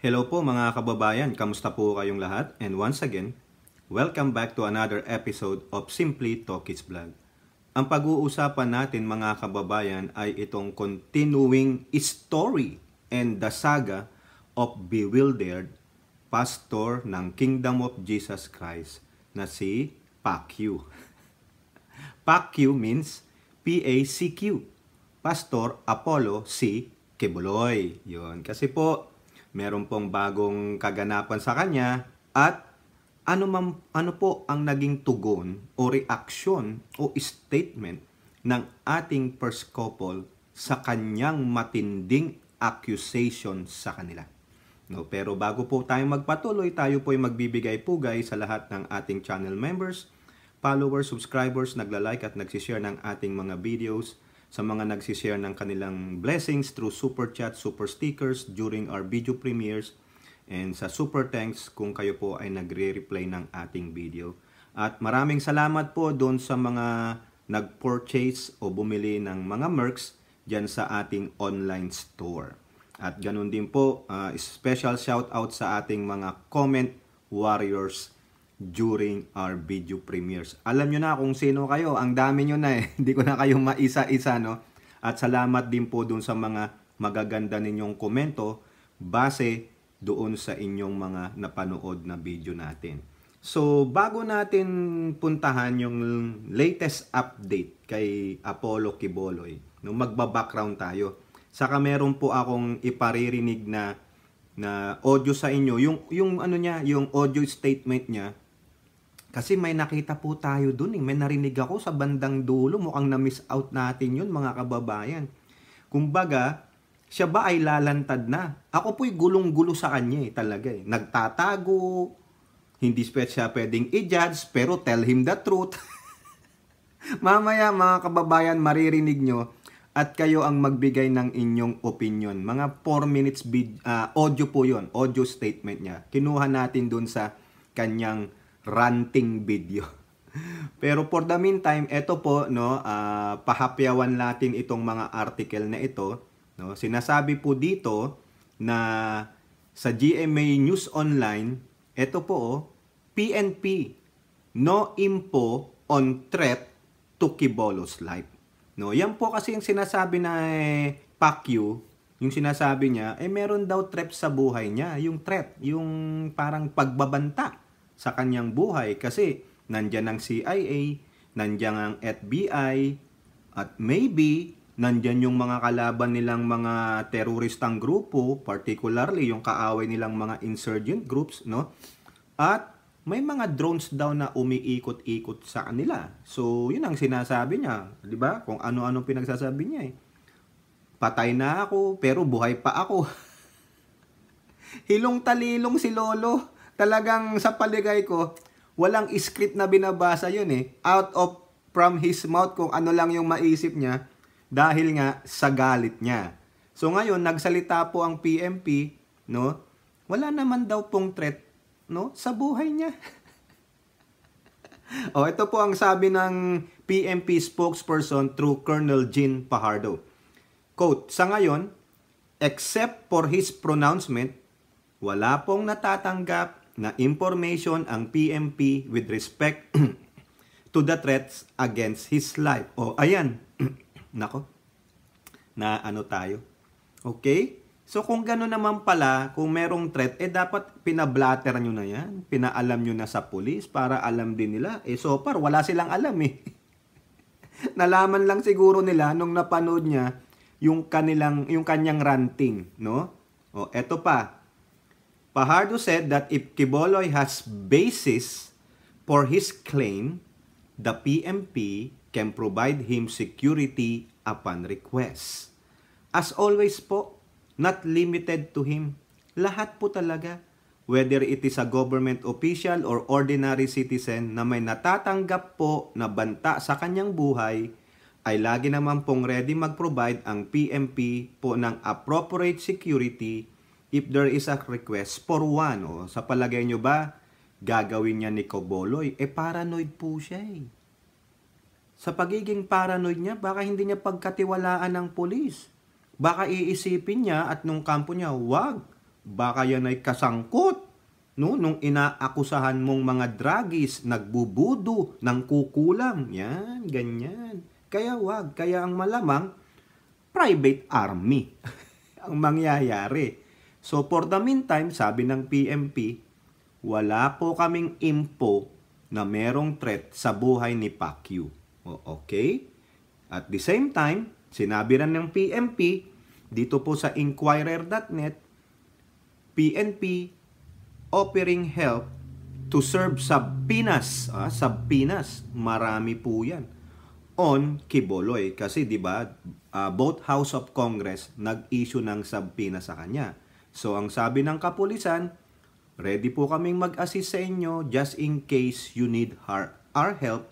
Hello po mga kababayan, kamusta po kayong lahat? And once again, welcome back to another episode of Simply Talkies Vlog. Ang pag-uusapan natin mga kababayan ay itong continuing story and the saga of bewildered pastor ng Kingdom of Jesus Christ na si Pacquiao. Pacquiao means P-A-C-Q. Pastor Apollo C. Quiboloy. Yun. Kasi po, meron pong bagong kaganapan sa kanya at ano po ang naging tugon o reaksyon o statement ng ating first couple sa kanyang matinding accusation sa kanila. No, pero bago po tayo magpatuloy, tayo po ay magbibigay-pugay sa lahat ng ating channel members, followers, subscribers, nagla-like at nagsishare ng ating mga videos, sa mga nagsishare ng kanilang blessings through super chat, super stickers during our video premieres, and sa super thanks kung kayo po ay nagre-reply ng ating video. At maraming salamat po doon sa mga nag-purchase o bumili ng mga mercs dyan sa ating online store. At ganun din po, special shout out sa ating mga comment warriors during our video premieres. Alam nyo na kung sino kayo, ang dami nyo na eh. Hindi ko na kayo maisa-isa, no? At salamat din po dun sa mga magaganda ninyong komento base doon sa inyong mga napanood na video natin. So, bago natin puntahan yung latest update kay Apollo Quiboloy, no, magba-background tayo. Saka meron po akong iparirinig na audio sa inyo, yung ano niya, yung audio statement niya. Kasi may nakita po tayo dun, may narinig ako sa bandang dulo, mukhang na-miss out natin yun mga kababayan. Kumbaga, siya ba ay lalantad na? Ako po'y gulong-gulo sa kanya talaga eh. Nagtatago, hindi siya pwedeng i-judge, pero tell him the truth. Mamaya mga kababayan, maririnig nyo at kayo ang magbigay ng inyong opinion. Mga 4 minutes audio po yun, audio statement niya. Kinuha natin dun sa kanyang ranting video. Pero for the meantime, ito po, no, pahapyawan natin itong mga article na ito. No? Sinasabi po dito na sa GMA News Online, ito po, PNP, no info on threat to Quibolo's life. No, yan po kasi yung sinasabi na Pacquiao, yung sinasabi niya, meron daw threat sa buhay niya. Yung threat, yung parang pagbabanta sa kanyang buhay kasi nandyan ang CIA, nandyan ang FBI, at maybe nandyan yung mga kalaban nilang mga teroristang grupo, particularly yung kaaway nilang mga insurgent groups, no? At may mga drones daw na umiikot-ikot sa kanila. So, yun ang sinasabi niya, 'di ba? Kung ano-ano pinagsasabi niya eh. Patay na ako, pero buhay pa ako. Hilong-talilong si Lolo. Talagang sa paligay ko, walang script na binabasa yun eh. Out of from his mouth kung ano lang yung maisip niya dahil nga sa galit niya. So ngayon, nagsalita po ang PNP, no? Wala naman daw pong threat, no, sa buhay niya. Ito po ang sabi ng PNP spokesperson through Colonel Jean Fajardo. Quote, sa ngayon, except for his pronouncement, wala pong natatanggap na information ang PNP with respect to the threats against his life. Ayan. Nako. Na ano tayo. Okay? So kung gano'n naman pala, kung merong threat, dapat pinablatter nyo na yan. Pinaalam nyo na sa police para alam din nila. So far, wala silang alam eh. Nalaman lang siguro nila nung napanood niya yung kanyang ranting, no? Eto pa. Fajardo said that if Quiboloy has basis for his claim, the PNP can provide him security upon request. As always po, not limited to him. Lahat po talaga, whether it is a government official or ordinary citizen na may natatanggap po na banta sa kanyang buhay, ay lagi naman pong ready mag-provide ang PNP po ng appropriate security if there is a request for one. Sa palagay nyo ba, gagawin niya ni Quiboloy? Paranoid po siya eh. Sa pagiging paranoid niya, baka hindi niya pagkatiwalaan ng pulis. Baka iisipin niya at nung kampo niya, wag, Baka yan ay kasangkot, no? Nung inaakusahan mong mga druggies, nagbubudo, nang kukulam. Yan, ganyan. Kaya wag. Kaya ang malamang, private army ang mangyayari. So for the meantime, sabi ng PNP, wala po kaming info na merong threat sa buhay ni Pacquiao. Okay? At the same time, sinabi rin ng PNP, dito po sa Inquirer.net, PNP offering help to serve subpoenas. Subpoenas, marami po yan. On Quiboloy. Kasi di ba both House of Congress nag-issue ng subpoena sa kanya. So ang sabi ng kapulisan, ready po kaming mag-assist sa inyo just in case you need our help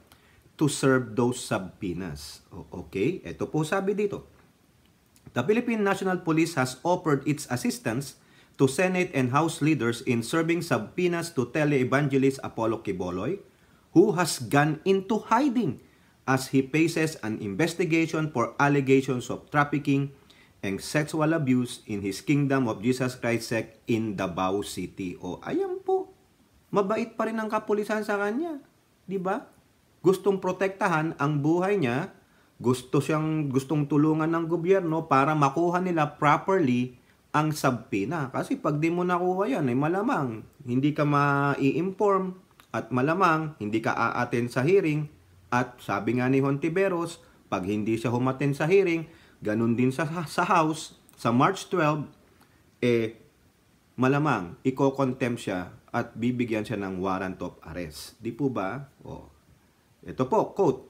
to serve those subpoenas. Okay? Ito po sabi dito. The Philippine National Police has offered its assistance to Senate and House leaders in serving subpoenas to tele-evangelist Apollo Quiboloy, who has gone into hiding as he faces an investigation for allegations of trafficking and sexual abuse in his Kingdom of Jesus Christ sect in Davao City. Ayan po. Mabait pa rin ang kapulisan sa kanya. Di ba? Gustong protektahan ang buhay niya. Gustong tulungan ng gobyerno para makuha nila properly ang subpoena. Kasi pag di mo nakuha yan, ay malamang hindi ka ma-i-inform at malamang hindi ka a-attend sa hearing. At sabi nga ni Hontiveros, pag hindi siya humaten sa hearing, ganun din sa House, sa March 12, malamang iko-contempt siya at bibigyan siya ng warrant of arrest. Di po ba? Ito po, quote,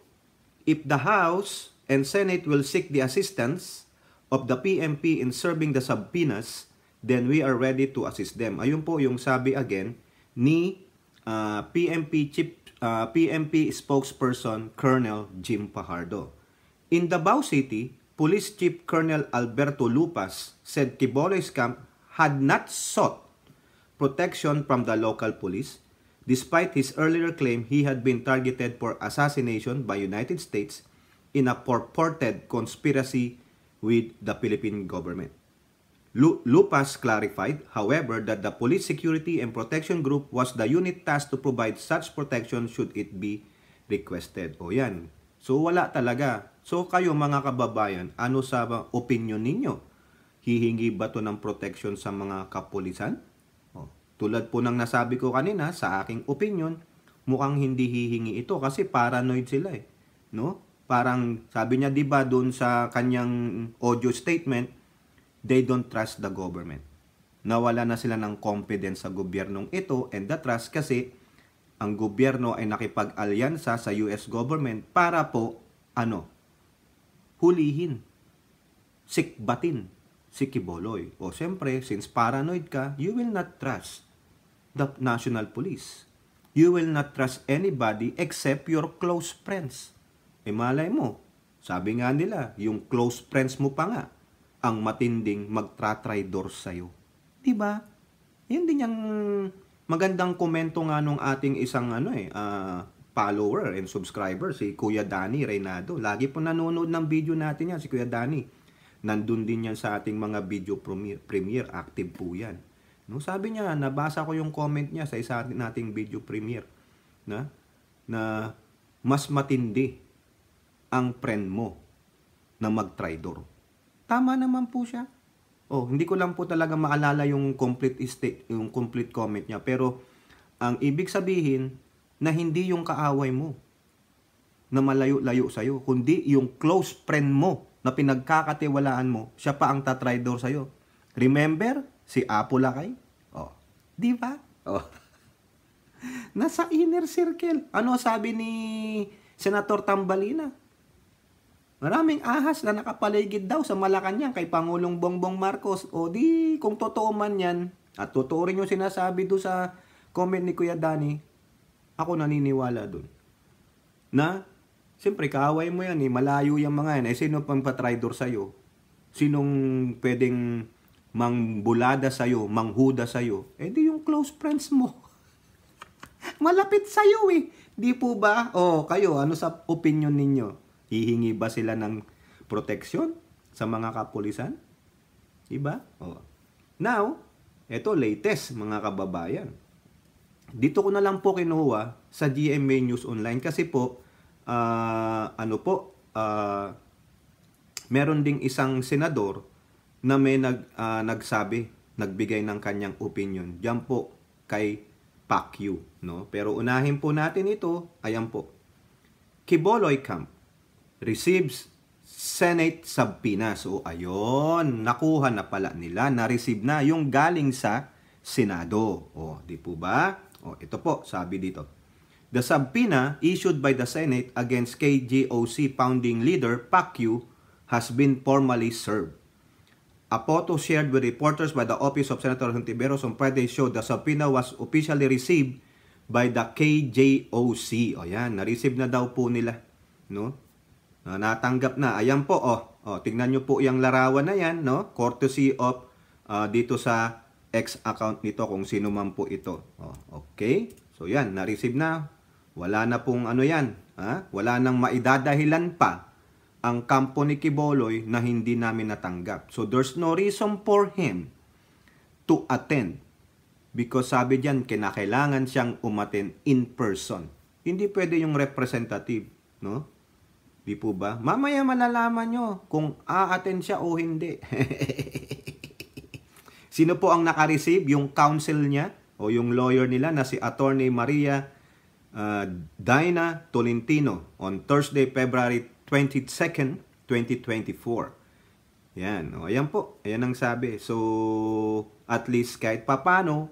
"If the House and Senate will seek the assistance of the PNP in serving the subpoenas, then we are ready to assist them." Ayun po yung sabi again ni PNP spokesperson Colonel Jim Fajardo. In Davao City, Police Chief Colonel Alberto Lupas said Quiboloy's camp had not sought protection from the local police, despite his earlier claim he had been targeted for assassination by United States in a purported conspiracy with the Philippine government. Lupas clarified, however, that the Police Security and Protection Group was the unit tasked to provide such protection should it be requested. Yan. So wala talaga. So kayo mga kababayan, ano sa opinion ninyo? Hihingi ba to ng protection sa mga kapulisan? Tulad po ng nasabi ko kanina, sa aking opinion, mukhang hindi hihingi ito kasi paranoid sila no? Parang sabi niya 'di ba doon sa kanyang audio statement, they don't trust the government. Nawala na sila ng confidence sa gobyernong ito and the trust kasi ang gobyerno ay nakipag-alyansa sa US government para po hulihin, sikbatin si Quiboloy. Siyempre, since paranoid ka, you will not trust the national police. You will not trust anybody except your close friends. Malay mo, sabi nga nila, yung close friends mo pa nga, ang matinding magtra-traidor sa'yo. Diba? Yun din yung magandang komento nga nung ating isang follower and subscriber, si Kuya Danny Reynado. Lagi po nanonood ng video natin yan, si Kuya Danny. Nandun din yan sa ating mga video premiere, active po yan. No, sabi niya, nabasa ko yung comment niya sa isa nating video premiere na mas matindi ang friend mo na mag-traidor. Tama naman po siya. Hindi ko lang po talaga maalala yung complete comment niya, pero ang ibig sabihin na hindi yung kaaway mo na malayo-layo sa'yo, kundi yung close friend mo na pinagkakatiwalaan mo, siya pa ang tatraidor sa'yo. Remember si Apo Lakay? Di ba? Nasa inner circle. Ano sabi ni Senator Tambalina? Maraming ahas na nakapaligid daw sa Malacanang kay Pangulong Bongbong Marcos. Di, kung totoo man yan, at totoo rin yung sinasabi doon sa comment ni Kuya Danny, ako naniniwala doon. Na, siyempre, kaaway mo yan malayo yung mga yan. Sino pang patraidor sa'yo? Sinong pwedeng mangbulada sa'yo, manghuda sa'yo? Di yung close friends mo. Malapit sa'yo Di po ba? Kayo, ano sa opinion ninyo? Hihingi ba sila ng proteksyon sa mga kapulisan? Diba? Now, Ito, latest mga kababayan. Dito ko na lang po kinuha sa GMA News Online kasi po, meron ding isang senador na may nagsabi, nagbigay ng kanyang opinion. Diyan po kay Pacquiao, no? Pero unahin po natin ito, ayan po. Quiboloy Camp receives Senate subpoena. So, ayun, nakuha na pala nila, na-receive na yung galing sa Senado. O, di po ba? O, ito po, sabi dito. The subpoena issued by the Senate against KJOC founding leader Pacquiao has been formally served. A photo shared with reporters by the office of Senator Hontiveros on Friday showed the subpoena was officially received by the KJOC. O yan, na-receive na daw po nila. No? Natanggap na. Ayan po, tingnan nyo po yung larawan na yan, no? Courtesy of dito sa X account nito kung sino man po ito. Okay? So yan, na-receive na. Wala na pong ano yan. Wala nang maidadahilan pa ang kampo ni Quiboloy na hindi namin natanggap. So there's no reason for him to attend. Because sabi diyan, kinakailangan siyang umattend in person. Hindi pwede yung representative, no? Di po ba? Mamaya malalaman nyo kung a-attend siya o hindi. Sino po ang naka-receive? Yung counsel niya o yung lawyer nila na si Attorney Maria Dina Tolentino on Thursday, February 22nd, 2024. Yan. O, ayan po. Ayan ang sabi. So, at least kahit papano,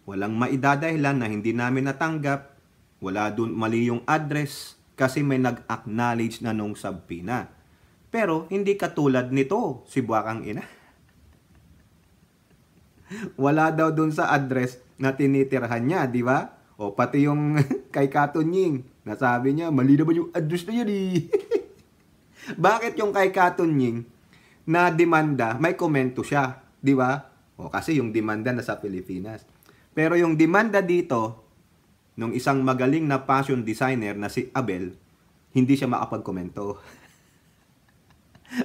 walang maidadahilan na hindi namin natanggap. Wala dun mali yung address kasi may nag-acknowledge na nung subpoena. Pero, hindi katulad nito, si Buwakang Ina. Wala daw dun sa address na tinitirhan niya, di ba? O, pati yung kay Katunying, nasabi niya, mali naman yung address na yan eh. Bakit yung kay Katunying na demanda, may komento siya, di ba? O, kasi yung demanda na sa Pilipinas. Pero yung demanda dito, nung isang magaling na fashion designer na si Abel, hindi siya makapagkomento.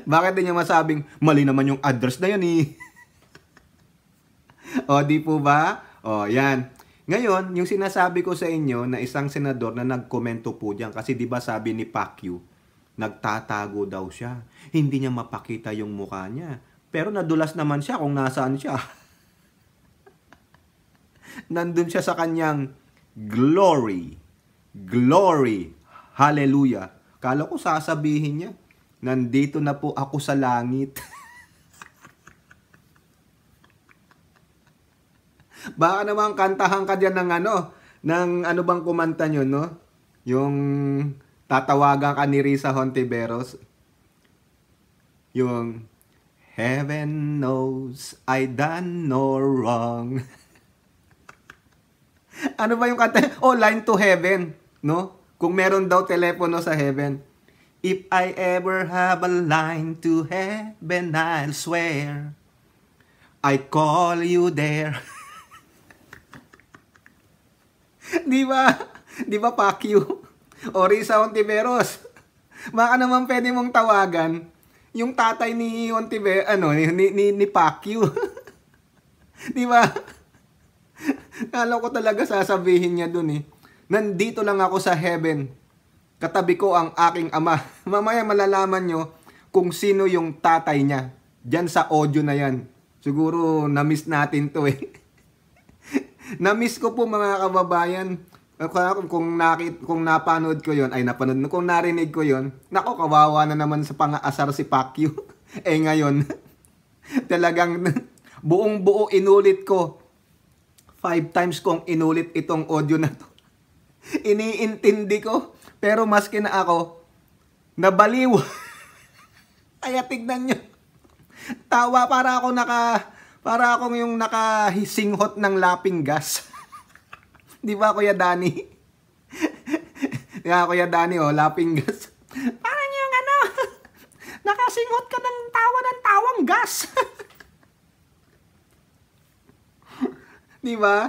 Bakit din niya masabing, mali naman yung address na yan eh. O, di po ba? O, yan. Ngayon, yung sinasabi ko sa inyo na isang senador na nagkomento po diyan kasi 'di ba sabi ni Pacquiao, nagtatago daw siya. Hindi niya mapakita yung mukha niya. Pero nadulas naman siya kung nasaan siya. Nandun siya sa kanyang glory. Glory. Hallelujah. Kala ko sasabihin niya, nandito na po ako sa langit. Baka naman kantahan ka dyan ng ano bang kumanta nyo, no? Yung tatawagan ka ni Risa Hontiveros. Yung, Heaven knows I done no wrong. Ano ba yung kanta? Oh, Line to Heaven, no? Kung meron daw telepono sa heaven. If I ever have a line to heaven, I'll swear I call you there. Di ba? Di ba, Pacquiao? O Risa Hontiveros. Baka naman pwede mong tawagan yung tatay ni Hontiveros, ni Pacquiao. Di ba? Kala ko talaga sasabihin niya dun eh. Nandito lang ako sa heaven. Katabi ko ang aking ama. Mamaya malalaman nyo kung sino yung tatay niya. Diyan sa audio na yan. Siguro na-miss natin to eh. Na-miss ko po mga kababayan. Kung napanood ko yon, kung narinig ko yon, nako, kawawa na naman sa pang-aasar si Pacquiao. Ngayon, talagang buong buo inulit ko. 5 times kong inulit itong audio na to. Iniintindi ko, pero maski na ako, nabaliw. Kaya tignan nyo. Tawa para akong yung nakahisinghot ng laping gas. Di ba, Kuya Danny? Kuya Danny, laping gas. Parang yung nakasinghot ka ng tawang gas. Di ba?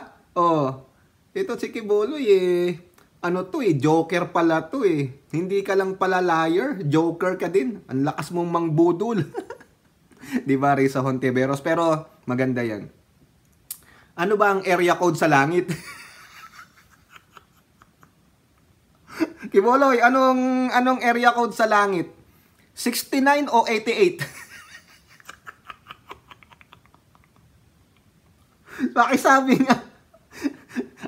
Ito si Quiboloy Joker pala to eh. Hindi ka lang pala liar, Joker ka din. Ang lakas mong mangbudol. Di ba, Risa Hontiveros? Pero maganda yan. Ano ba ang area code sa langit? Kiboloy, anong area code sa langit? 69 o 88? Pakisabi nga.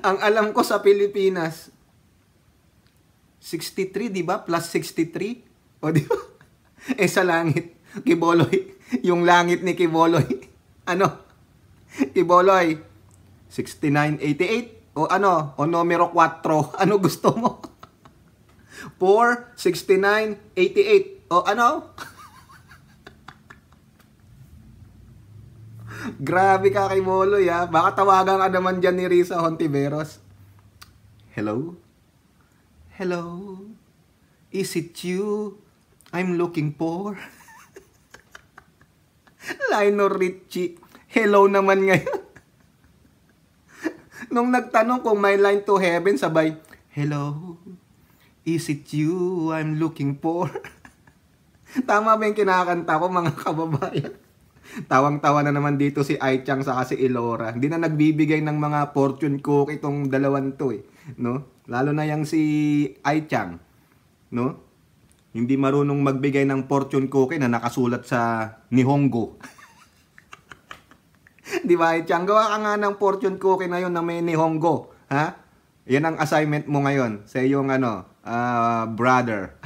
Ang alam ko sa Pilipinas, 63, di ba? Plus 63. O di ba? Sa langit, Kiboloy, yung langit ni Kiboloy, ano? Kiboloy, 6988 o ano? O numero 4. Ano gusto mo? 4, 69, 88. O ano? Grabe ka kay Boloy ha. Baka tawagan ka naman dyan ni Risa Hontiveros. Hello? Hello? Is it you I'm looking for? Lionel Richie. Hello naman ngayon. Nung nagtanong kung may line to heaven, sabay, hello? Is it you I'm looking for? Tama ba yung kinakanta ko, mga kababayan? Tawang-tawa na naman dito si Aichang sa si Elora. Hindi na nagbibigay ng mga fortune cookie itong dalawan to eh, no? Lalo na yang si Aichang, no? Hindi marunong magbigay ng fortune cookie na nakasulat sa Nihongo. Di ba, Aichang? Gawa ka nga ng fortune cookie na yun na may Nihongo, ha? Yan ang assignment mo ngayon sa iyong brother.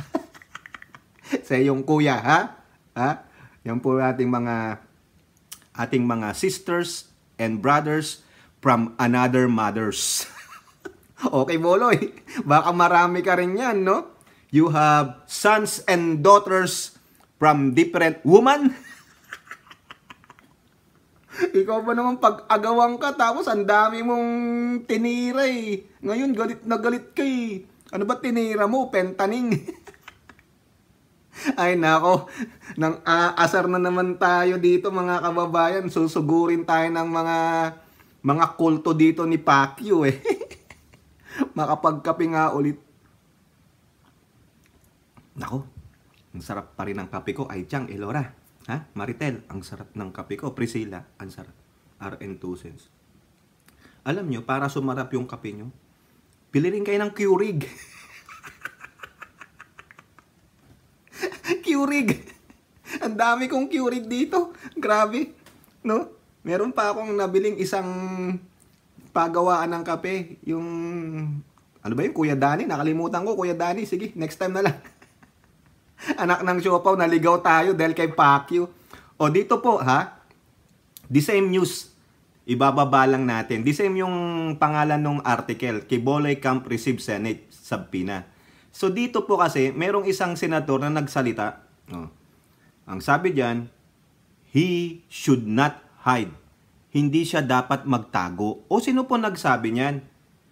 Sa iyong kuya, ha? Ha? Yan po ating mga sisters and brothers from another mothers. Okay, Boloy. Baka marami ka rin yan, no? You have sons and daughters from different women. Ikaw ba naman pag-agawang ka tapos ang dami mong tinira eh. Ngayon galit na galit ka eh. Ano ba tinira mo? Pentaning. Ay nako, nang aasar na naman tayo dito mga kababayan. Susugurin tayo ng mga kulto dito ni Pacquiao eh. Makapagkape nga ulit. Nako, ang sarap pa rin ng kape ko. Aichang, Elora, ha? Maritel, ang sarap ng kape ko. Priscilla, ang sarap. RN2 cents. Alam nyo, para sumarap yung kape nyo, pili rin kayo ng Keurig. Keurig. Ang dami kong Keurig dito. Grabe. No? Meron pa akong nabiling isang pagawaan ng kape. Yung, ano ba yun? Kuya Dani. Nakalimutan ko, Kuya Dani. Sige, next time na lang. Anak ng siopaw, naligaw tayo dahil kay Pacquiao. O dito po, ha? The same news. Ibababa lang natin. The same yung pangalan ng article. Kiboloy Camp receive Senate subpoena. So dito po kasi, merong isang senador na nagsalita. Ang sabi diyan, he should not hide. Hindi siya dapat magtago. O sino po nagsabi niyan?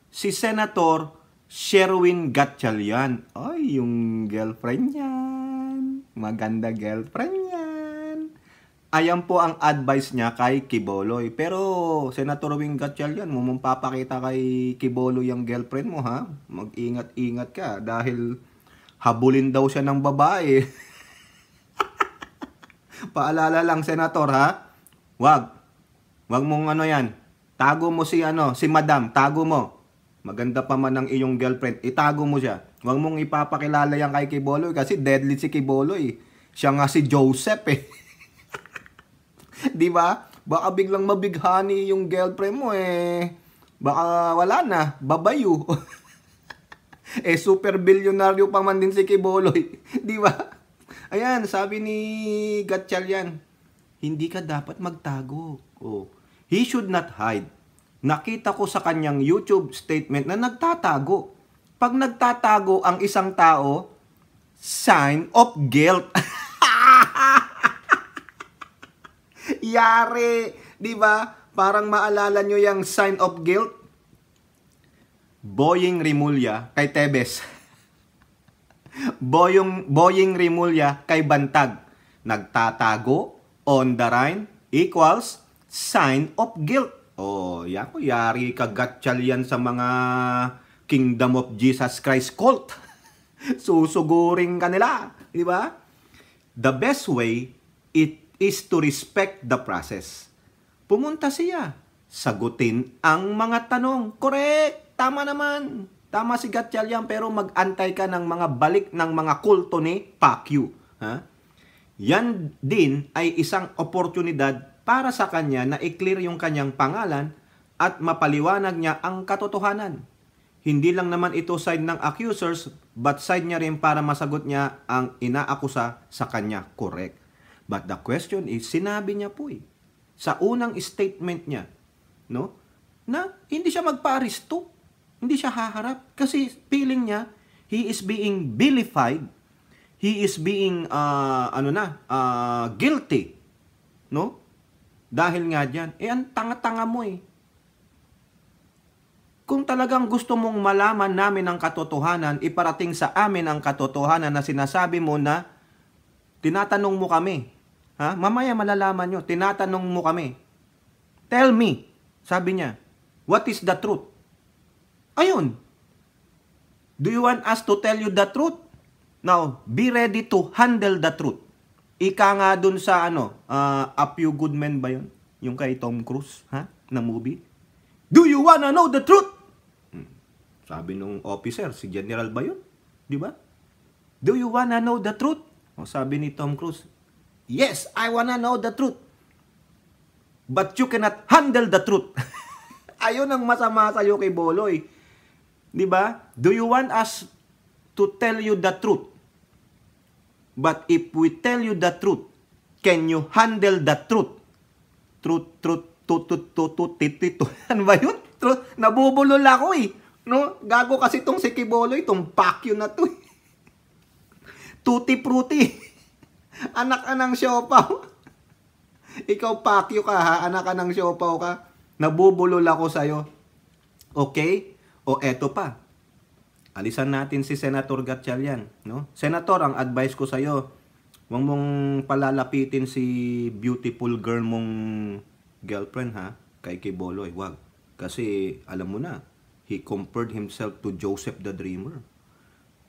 Si Senator Sherwin Gatchalian. Ay, yung girlfriend niyan. Maganda girlfriend niyan. Ayan po ang advice niya kay Kiboloy. Pero, Senator Wing Gatchalian, mo mong papakita kay Kiboloy yung girlfriend mo, ha? Mag-ingat-ingat ka dahil habulin daw siya ng babae. Paalala lang, Senator, ha? Wag mong yan. Tago mo si Madam, tago mo. Maganda pa man ang iyong girlfriend, itago mo siya. Wag mong ipapakilala yan kay Kiboloy kasi deadly si Kiboloy. Siya nga si Joseph eh. Di ba? Baka biglang mabighani yung girlfriend mo eh. Baka wala na, babayu. Super bilyonaryo pa man din si Kiboloy. Di ba? Ayan, sabi ni Gatchalian, hindi ka dapat magtago. He should not hide. Nakita ko sa kanyang YouTube statement na nagtatago. Pag nagtatago ang isang tao, sign of guilt. Yari, di ba? Parang maalala nyo yung sign of guilt. Boying Rimulya kay Tebes. Boying Rimulya kay Bantag. Nagtatago, on the line, equals sign of guilt. Yako, yari ka Gatchalian sa mga Kingdom of Jesus Christ cult. Susuguring ka nila, di ba? The best way, it is to respect the process. Pumunta siya sagutin ang mga tanong. Correct! Tama naman. Tama si Gatchalian, pero mag-antay ka ng mga balik ng mga kulto ni Pacquiao. Ha? Yan din ay isang oportunidad para sa kanya na i-clear yung kanyang pangalan at mapaliwanag niya ang katotohanan. Hindi lang naman ito side ng accusers, but side niya rin para masagot niya ang inaakusa sa kanya. Correct. But the question is, sinabi niya po sa unang statement niya, no, na hindi siya magpa-aristo. Hindi siya haharap. Kasi feeling niya, he is being vilified. He is being, guilty. No? Dahil nga dyan. Ang tanga-tanga mo Kung talagang gusto mong malaman namin ang katotohanan, iparating sa amin ang katotohanan na sinasabi mo na tinatanong mo kami. Ha? Mamaya malalaman nyo, tinatanong mo kami. Tell me, sabi niya, what is the truth? Ayun. Do you want us to tell you the truth? Now, be ready to handle the truth. Ika nga dun sa A Few Good Men ba yun? Yung kay Tom Cruise, na movie. Do you wanna know the truth? Sabi nung officer, si General ba yun? Di ba? Do you wanna know the truth? O sabi ni Tom Cruise, yes, I wanna know the truth. But you cannot handle the truth. Ayun ang masama sa'yo kay Boloy. Di ba? Do you want us to tell you the truth? But if we tell you the truth, can you handle the truth? Truth. Ano ba yun? Truth. Nabubulol ako No? Gago kasi itong si Kiboloy, itong Pacquiao na to Tutti frutti. Anak ka ng siopaw. Ikaw Pacquiao ka anak ka ng siopaw ka. Nabubulol ako sa'yo. Okay? O eto pa. Alisan natin si Senator Gatchalian. No? Senator, ang advice ko sa'yo, huwag mong palalapitin si beautiful girl mong girlfriend kay Kiboloy. Wag. Kasi alam mo na, he compared himself to Joseph the Dreamer.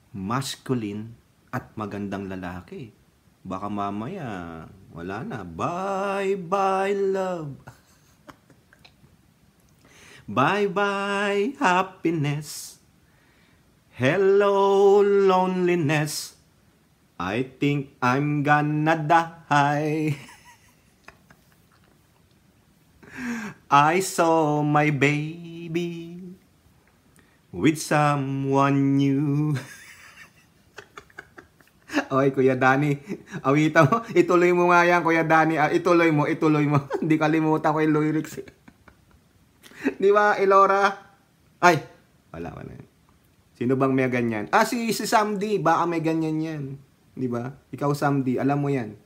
Masculine at magandang lalaki. Baka mamaya, wala na. Bye-bye love. Bye-bye happiness. Hello loneliness. I think I'm gonna die. I saw my baby with someone new. Okay, Kuya Danny. Awita mo. Ituloy mo nga yan, Kuya Danny. Ituloy mo. Hindi kalimutan ko yung lyrics. Di ba, Elora? Ay, wala. Sino bang may ganyan? Si Samdi. Baka may ganyan yan. Di ba? Ikaw, Samdi. Alam mo yan.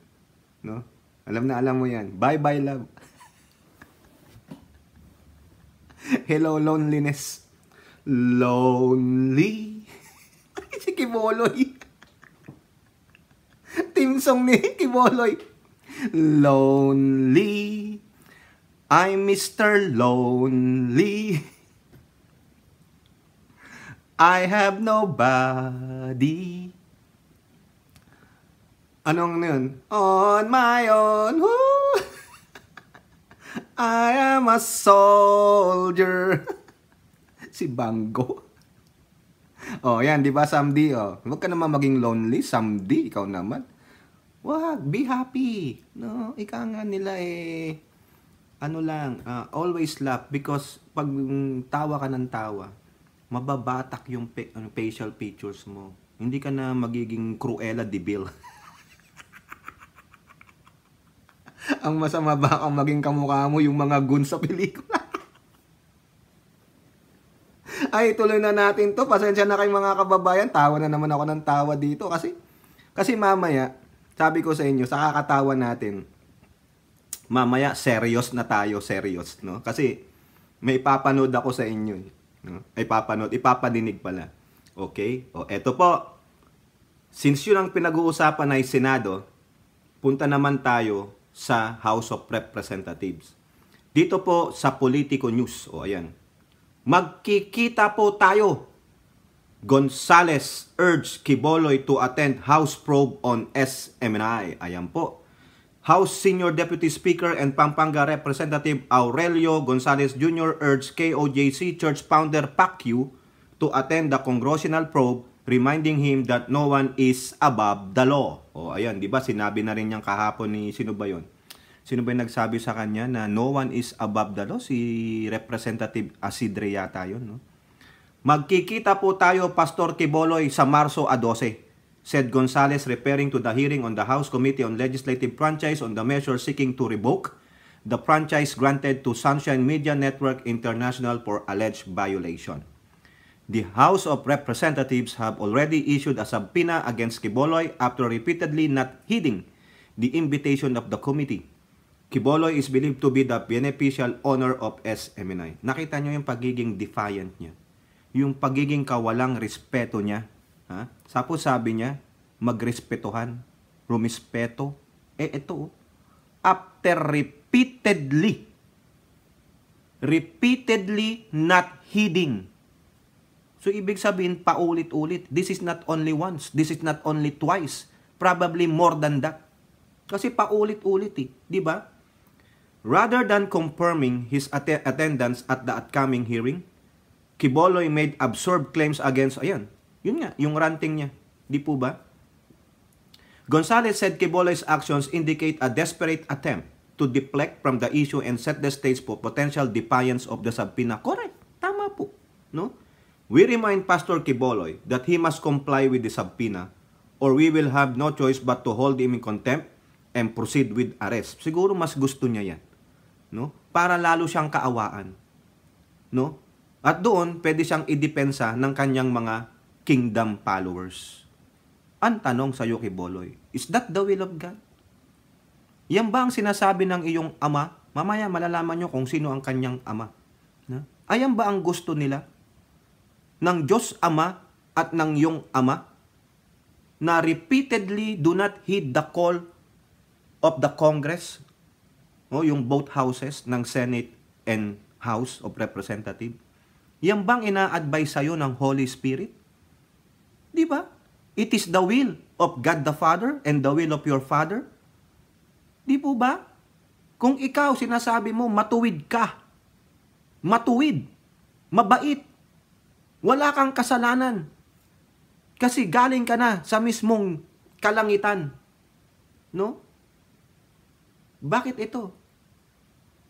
No? Alam mo yan. Bye-bye, love. Hello, loneliness. Lonely. Si Kiboloy. Team song ni Kiboloy. Lonely. I'm Mr. Lonely. I have nobody. Anong yun? On my own. Woo! I am a soldier. Si Bango. Yan, di ba, Samdi? Huwag ka naman maging lonely, Samdi. Ikaw naman. Wag, be happy. No, ika nga nila always laugh because pag tawa ka ng tawa, mababatak yung facial features mo. Hindi ka na magiging Cruella de Vil. Ang masama ba kang maging kamukha mo yung mga goons sa pelikula? Ay, tuloy na natin to. Pasensya na kayo mga kababayan. Tawa na naman ako ng tawa dito. Kasi mamaya, sabi ko sa inyo, sa kakatawa natin, mamaya, serious na tayo. Serious, no? Kasi, may ipapanood ako sa inyo. No? Ipapadinig pala. Okay? Eto po. Since yun ang pinag-uusapan ay Senado, punta naman tayo sa House of Representatives. Dito po sa Politico News. Ayan. Magkikita po tayo. Gonzales urged Quiboloy to attend House probe on SMNI. Ayan po. House Senior Deputy Speaker and Pampanga Representative Aurelio Gonzalez Jr. urged KOJC Church founder Pacquiao to attend the congressional probe, reminding him that no one is above the law. O ayan, di ba sinabi na rin niyang kahapon ni sino ba yun? Sino ba yung nagsabi sa kanya na no one is above the law? Si Representative Asidre yata yun, no? Magkikita po tayo, Pastor Quiboloy, sa Marso 12, said Gonzalez, referring to the hearing on the House Committee on Legislative Franchise on the measure seeking to revoke the franchise granted to Sunshine Media Network International for alleged violation. The House of Representatives have already issued a subpoena against Quiboloy after repeatedly not heeding the invitation of the committee. Quiboloy is believed to be the beneficial owner of SMNI. Nakita nyo yung pagiging defiant niya. Yung pagiging kawalang respeto niya. Ha? Tapos sabi niya, magrespetuhan, rumispeto. Ito, after repeatedly not heeding. So, ibig sabihin, paulit-ulit. This is not only once. This is not only twice. Probably more than that. Kasi paulit-ulit di ba? Rather than confirming his attendance at the upcoming hearing, Quiboloy made absurd claims against, ayan, yun nga, yung ranting niya. Di po ba? Gonzalez said Quiboloy's actions indicate a desperate attempt to deflect from the issue and set the stage for potential defiance of the subpoena. Correct. Tama po. No? We remind Pastor Quiboloy that he must comply with the subpoena or we will have no choice but to hold him in contempt and proceed with arrest. Siguro mas gusto niya yan. No? Para lalo siyang kaawaan. No? At doon, pwede siyang idepensa ng kanyang mga kingdom followers. Ang tanong sa iyo, Quiboloy, is that the will of God? Yan ba ang sinasabi ng iyong ama? Mamaya malalaman nyo kung sino ang kanyang ama. Na? Ayan ba ang gusto nila? Ng Diyos Ama at ng iyong ama? Na repeatedly do not heed the call of the Congress, o yung both houses ng Senate and House of Representatives. Yan bang ina-advise sa'yo ng Holy Spirit? Di ba? It is the will of God the Father and the will of your Father. Di po ba? Kung ikaw sinasabi mo, matuwid ka, matuwid, mabait, wala kang kasalanan, kasi galing ka na sa mismong kalangitan. No? Bakit ito?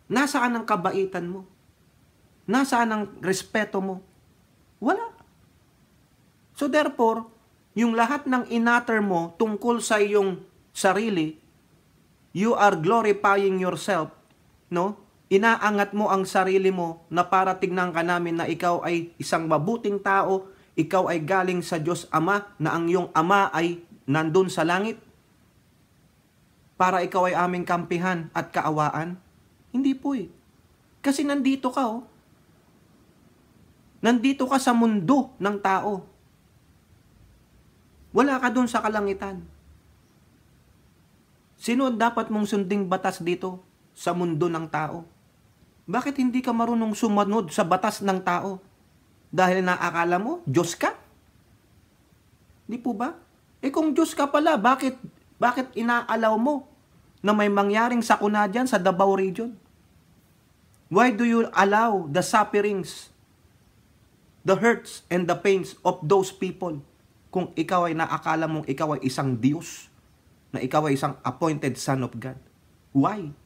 Nasaan ang kabaitan mo? Nasaan ang respeto mo? Wala. So therefore, yung lahat ng inatter mo tungkol sa iyong sarili, you are glorifying yourself, no? Inaangat mo ang sarili mo na para tignan ka namin na ikaw ay isang mabuting tao, ikaw ay galing sa Diyos Ama, na ang iyong Ama ay nandun sa langit, para ikaw ay aming kampihan at kaawaan. Hindi po eh. Kasi nandito ka Nandito ka sa mundo ng tao. Wala ka dun sa kalangitan. Sino dapat mong sunding batas dito sa mundo ng tao? Bakit hindi ka marunong sumunod sa batas ng tao? Dahil naakala mo, Diyos ka? Di po ba? Kung Diyos ka pala, bakit inaalaw mo na may mangyaring sakuna dyan sa Davao region? Why do you allow the sufferings, the hurts and the pains of those people kung ikaw ay naakala mong ikaw ay isang Diyos, na ikaw ay isang appointed son of God? Why?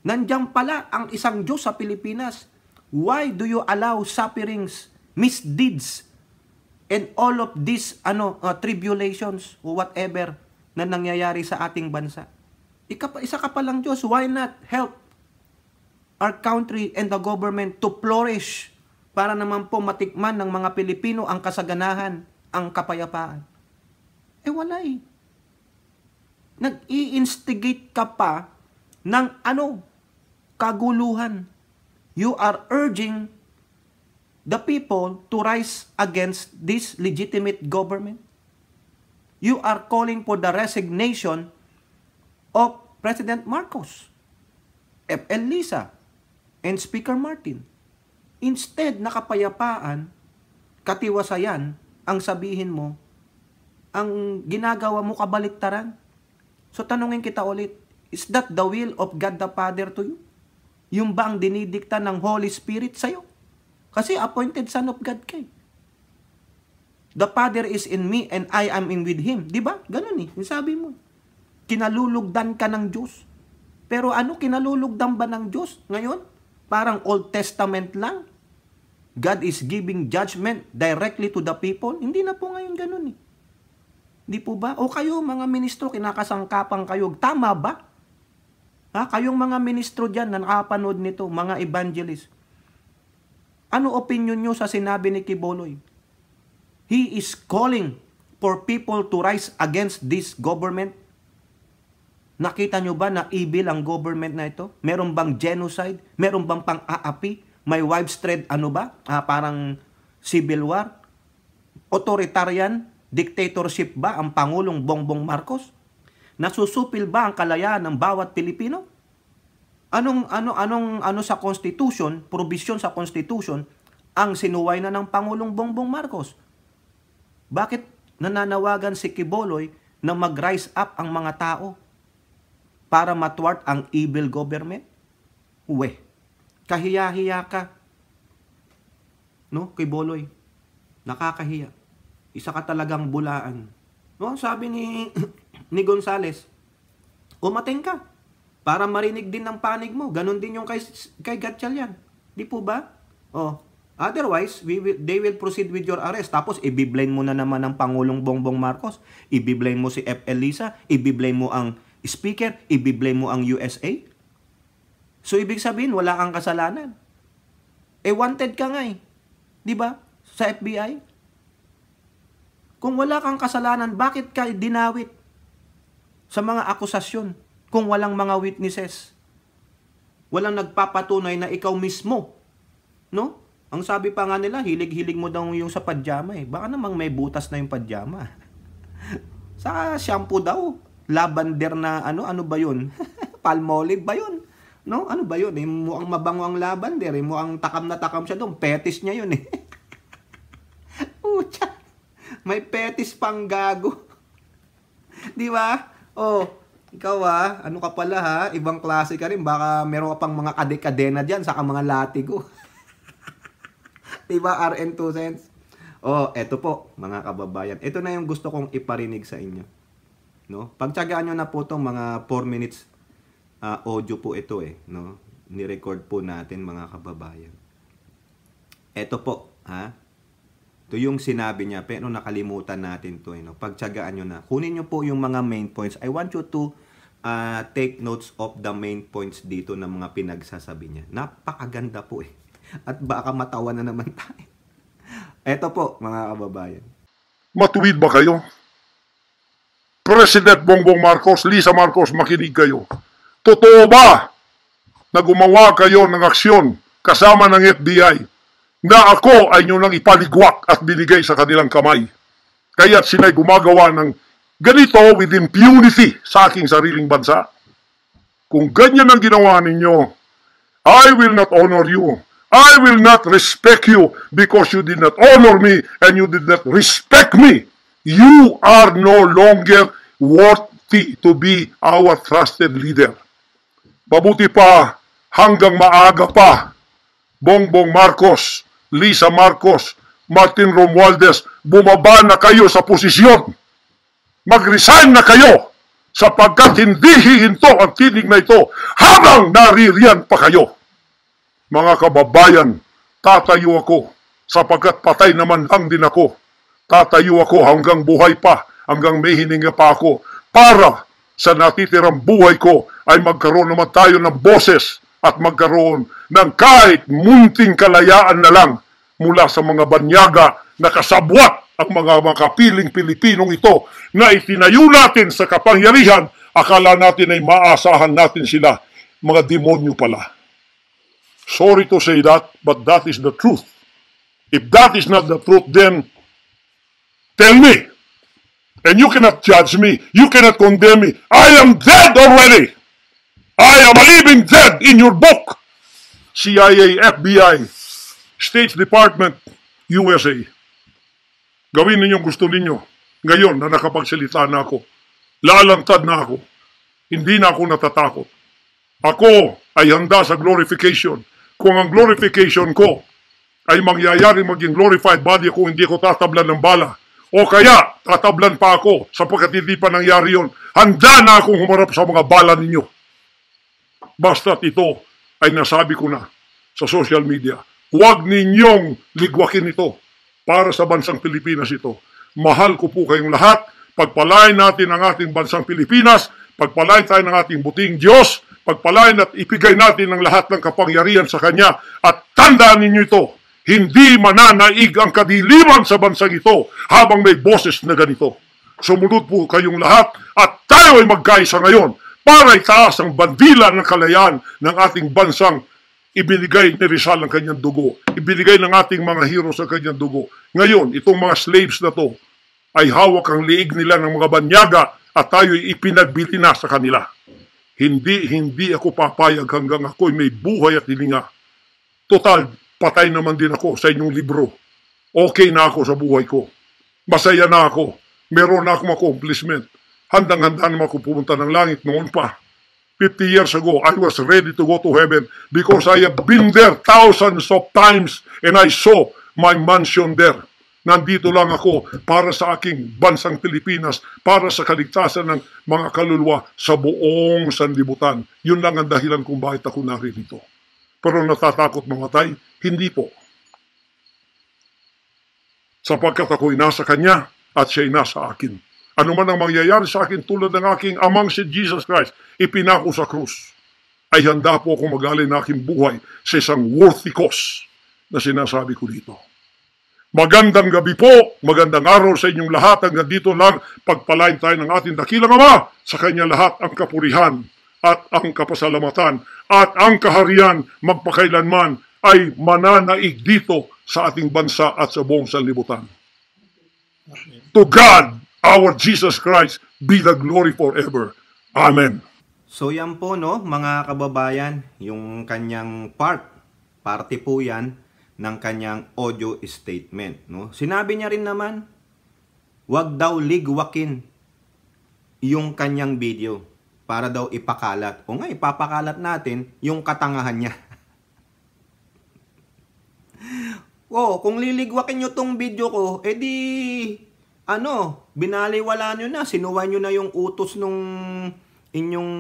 Nandiyan pala ang isang Diyos sa Pilipinas. Why do you allow sufferings, misdeeds, and all of these tribulations or whatever na nangyayari sa ating bansa? Isa ka palang Diyos. Why not help our country and the government to flourish para naman po matikman ng mga Pilipino ang kasaganahan, ang kapayapaan? Wala eh. Nag-i-instigate ka pa ng kaguluhan. You are urging the people to rise against this legitimate government. You are calling for the resignation of President Marcos, F.L. Lisa, and Speaker Martin. Instead, nakapayapaan, katiwasayan, ang sabihin mo, ang ginagawa mo kabaliktaran. So tanungin kita ulit, Is that the will of God the Father to you? Yung ba ang dinidikta ng Holy Spirit sa'yo? Kasi appointed son of God kay. The Father is in me and I am in with Him. Di ba? Ganun eh. Yung sabi mo. Kinalulugdan ka ng Diyos. Pero ano kinalulugdan ba ng Diyos ngayon? Parang Old Testament lang. God is giving judgment directly to the people. Hindi na po ngayon ganun eh. Di po ba? O kayo mga ministro, kinakasangkapan kayo. Tama ba? Ha? Kayong mga ministro dyan na nakapanood nito, mga evangelist. Ano opinion nyo sa sinabi ni Quiboloy? He is calling for people to rise against this government. Nakita nyo ba na evil ang government na ito? Meron bang genocide? Meron bang pang-aapi? May wives trade, ano ba? Parang civil war? Authoritarian? Dictatorship ba ang Pangulong Bongbong Marcos? Nasusupil ba ang kalayaan ng bawat Pilipino? Ano sa Constitution, provision sa Constitution, ang sinuway na ng Pangulong Bongbong Marcos? Bakit nananawagan si Quiboloy na mag-rise up ang mga tao para matwart ang evil government? Uwe, kahiya-hiya ka. No, Quiboloy, nakakahiya. Isa ka talagang bulaan. No, sabi ni Gonzales, umating ka para marinig din ng panig mo. Ganon din yung kay Gatchalian. Di po ba? Otherwise, they will proceed with your arrest. Tapos, ibiblame mo na naman ang Pangulong Bongbong Marcos. Ibiblame mo si F.L. Lisa. Ibiblame mo ang speaker. Ibiblame mo ang USA. So, ibig sabihin, wala kang kasalanan. Wanted ka nga eh. Di ba? Sa FBI. Kung wala kang kasalanan, bakit ka dinawit sa mga akusasyon kung walang mga witnesses? Walang nagpapatunay na ikaw mismo. No? Ang sabi pa nga nila, hilig-hilig mo daw yung sa pajama eh. Baka namang may butas na yung pajama. Sa shampoo daw. Lavender na ano ba yun? Palmolive ba yun? No? Ano ba yun? Mukhang mabango ang lavender. Mukhang takam na takam siya doon. Petis niya yun eh. May petis pang gago. Di ba? Ikaw ano ka pala ha? Ibang klase ka rin. Baka meron ka pang mga kadekadena dyan, saka mga latigo. Diba, RN 2 cents? Eto po, mga kababayan. Ito na yung gusto kong iparinig sa inyo. No? Pagtyagaan nyo na po itong mga 4 minutes audio po ito eh. No? Ni-record po natin, mga kababayan. Eto po, ha? Ito yung sinabi niya, pero nakalimutan natin to. No? Pagtyagaan nyo na. Kunin nyo po yung mga main points. I want you to take notes of the main points dito ng mga pinagsasabi niya. Napakaganda po eh. At baka matawa na naman tayo. Eto po, mga kababayan. Matuwid ba kayo? President Bongbong Marcos, Lisa Marcos, makinig kayo. Totoo ba na gumawa kayo ng aksyon kasama ng FBI na ako ay nyo nang ipaligwak at binigay sa kanilang kamay? Kaya't sila'y gumagawa ng ganito with impunity sa aking sariling bansa. Kung ganyan ang ginawa ninyo, I will not honor you. I will not respect you because you did not honor me and you did not respect me. You are no longer worthy to be our trusted leader. Mabuti pa hanggang maaga pa, Bongbong Marcos, Lisa Marcos, Martin Romualdez, bumaba na kayo sa posisyon. Mag-resign na kayo sapagkat hindi hihinto ang tinig na ito habang naririyan pa kayo. Mga kababayan, tatayo ako sapagkat patay naman lang din ako. Tatayo ako hanggang buhay pa, hanggang may hininga pa ako para sa natitirang buhay ko ay magkaroon naman tayo ng boses at magkaroon ng kahit munting kalayaan na lang mula sa mga banyaga na kasabwat ang mga makapiling Pilipinong ito na itinayo natin sa kapangyarihan. Akala natin ay maasahan natin sila. Mga demonyo pala. Sorry to say that, but that is the truth. If that is not the truth, then tell me. And you cannot judge me. You cannot condemn me. I am dead already. I am a living dead in your book. CIA, FBI, State Department, USA. Gawin ninyong gusto ninyo. Ngayon na nakapagsalita na ako, lalantad na ako. Hindi na ako natatakot. Ako ay handa sa glorification. Kung ang glorification ko ay mangyayari maging glorified body ako, hindi ko tatablan ng bala. O kaya, tatablan pa ako sapagkat hindi pa nangyari yun. Handa na akong humarap sa mga bala ninyo. Basta't ito ay nasabi ko na sa social media. Huwag ninyong ligwakin ito para sa bansang Pilipinas ito. Mahal ko po kayong lahat. Pagpalain natin ang ating bansang Pilipinas. Pagpalain tayo ng ating buting Diyos. Pagpalain at ipigay natin ang lahat ng kapangyarihan sa Kanya. At tandaan ninyo ito, hindi mananaig ang kadiliman sa bansang ito habang may boses na ganito. Sumunod po kayong lahat at tayo ay magkaisa ngayon para itaas ang bandila ng kalayaan ng ating bansang ibinigay ni Rizal ang kanyang dugo. Ibinigay ng ating mga heroes ang kanyang dugo. Ngayon, itong mga slaves na to ay hawak ang liig nila ng mga banyaga at tayo'y ipinagbili na sa kanila. Hindi ako papayag hanggang ako'y may buhay at hilinga. Total, patay naman din ako sa inyong libro. Okay na ako sa buhay ko. Masaya na ako. Meron na akong accomplishment. Handang-handa naman ako pumunta ng langit noon pa. 50 years ago, I was ready to go to heaven because I have been there thousands of times and I saw my mansion there. Nandito lang ako para sa aking bansang Pilipinas, para sa kaligtasan ng mga kaluluwa sa buong sanlibutan. Yun lang ang dahilan kung bakit ako naririto. Pero natatakot mamatay? Hindi po. Sapagkat ako'y nasa Kanya at siya'y nasa akin. Ano man ang mangyayari sa akin tulad ng aking amang si Jesus Christ, ipinako sa krus, ay handa po akong magalay na aking buhay sa isang worthy cause na sinasabi ko dito. Magandang gabi po, magandang araw sa inyong lahat. Hanggang dito lang, pagpalain tayo ng ating dakilang Ama. Sa Kanya lahat ang kapurihan at ang kapasalamatan at ang kaharian magpakailanman ay mananaig dito sa ating bansa at sa buong sanlibutan. To God, our Jesus Christ, be the glory forever. Amen. So yan po no, mga kababayan, yung kanyang party po yan ng kanyang audio statement. No? Sinabi niya rin naman, wag daw ligwakin yung kanyang video para daw ipakalat. O nga, ipapakalat natin yung katangahan niya. Kung liligwakin nyo tong video ko, edi, binaliwala nyo na, sinuway nyo na yung utos nung inyong